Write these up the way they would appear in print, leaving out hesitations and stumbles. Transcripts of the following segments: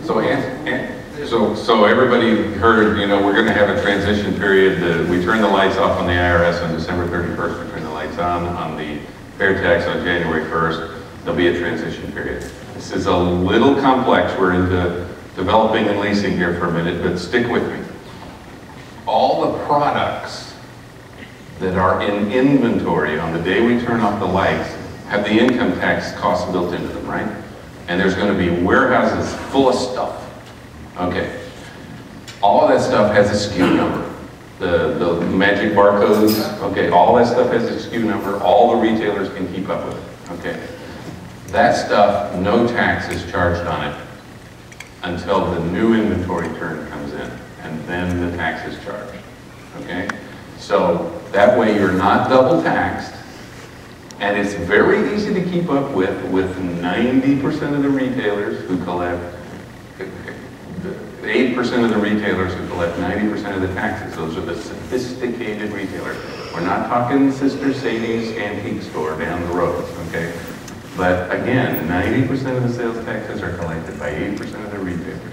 So everybody heard, you know, we're going to have a transition period. We turn the lights off on the IRS on December 31st. We turn the lights on the FairTax on January 1st. There'll be a transition period. This is a little complex. We're into developing and leasing here for a minute, but stick with me. All the products that are in inventory on the day we turn off the lights have the income tax costs built into them, right? And there's going to be warehouses full of stuff. Okay. All of that stuff has a SKU number. The magic barcodes, okay, all that stuff has a SKU number. All the retailers can keep up with it, okay? That stuff, no tax is charged on it until the new inventory turn comes in, and then the tax is charged, okay? So that way you're not double taxed, and it's very easy to keep up with 90% of the retailers who collect 8% of the retailers who collect 90% of the taxes. Those are the sophisticated retailers. We're not talking Sister Sadie's antique store down the road, okay? But again, 90% of the sales taxes are collected by 8% of the retailers.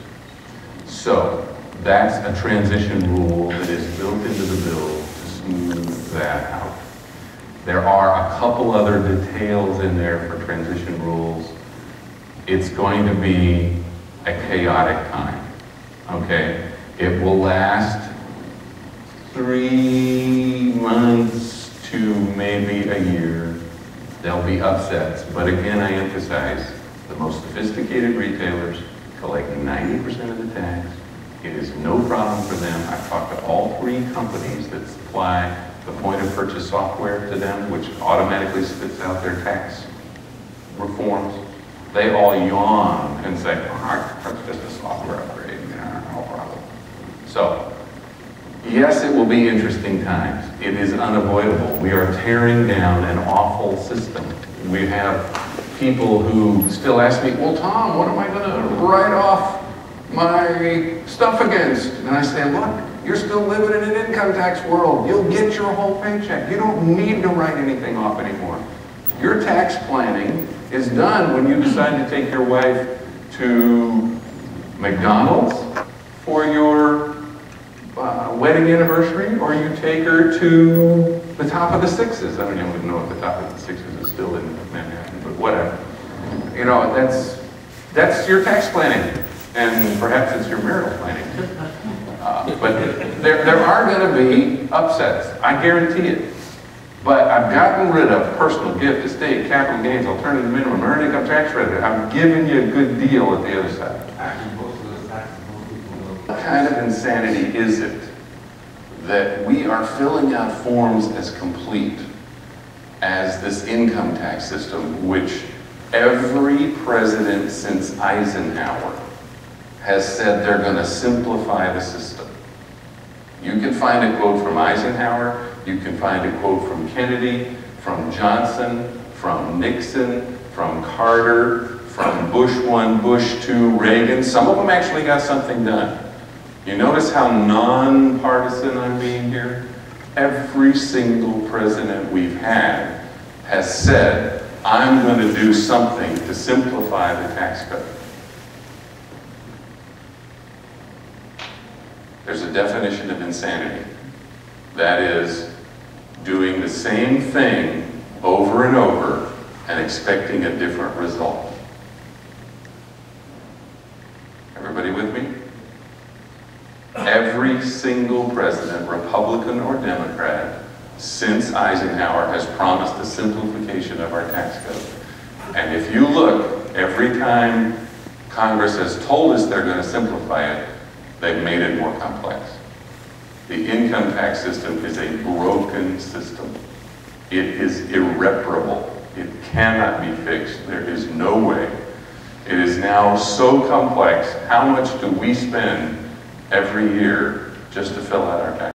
So that's a transition rule that is built into the bill to smooth that out. There are a couple other details in there for transition rules. It's going to be a chaotic time. Okay, it will last 3 months to maybe a year. There'll be upsets, but again, I emphasize, the most sophisticated retailers collect 90% of the tax. It is no problem for them. I've talked to all 3 companies that supply the point of purchase software to them, which automatically spits out their tax reforms. They all yawn and say, oh, that's just a software upgrade. No problem. So, yes, it will be interesting times. It is unavoidable. We are tearing down an awful system. We have people who still ask me, well, Tom, what am I going to write off my stuff against? And I say, look, you're still living in an income tax world. You'll get your whole paycheck. You don't need to write anything off anymore. Your tax planning is done when you decide to take your wife to McDonald's for your wedding anniversary, or you take her to the top of the Sixes. I don't even know if the top of the Sixes is still in Manhattan, but whatever. You know, that's your tax planning, and perhaps it's your marital planning. But there are going to be upsets. I guarantee it. But I've gotten rid of personal gift, estate, capital gains, alternative minimum, earned income tax credit. I'm giving you a good deal at the other side. What kind of insanity is it that we are filling out forms as complete as this income tax system, which every president since Eisenhower has said they're going to simplify the system? You can find a quote from Eisenhower, you can find a quote from Kennedy, from Johnson, from Nixon, from Carter, from Bush 1, Bush 2, Reagan. Some of them actually got something done. You notice how nonpartisan I'm being here? Every single president we've had has said, I'm going to do something to simplify the tax code. There's a definition of insanity. That is doing the same thing over and over and expecting a different result. Everybody with me? Every single president, Republican or Democrat, since Eisenhower has promised a simplification of our tax code. And if you look, every time Congress has told us they're going to simplify it, they've made it more complex. The income tax system is a broken system. It is irreparable. It cannot be fixed. There is no way. It is now so complex. How much do we spend every year just to fill out our tax?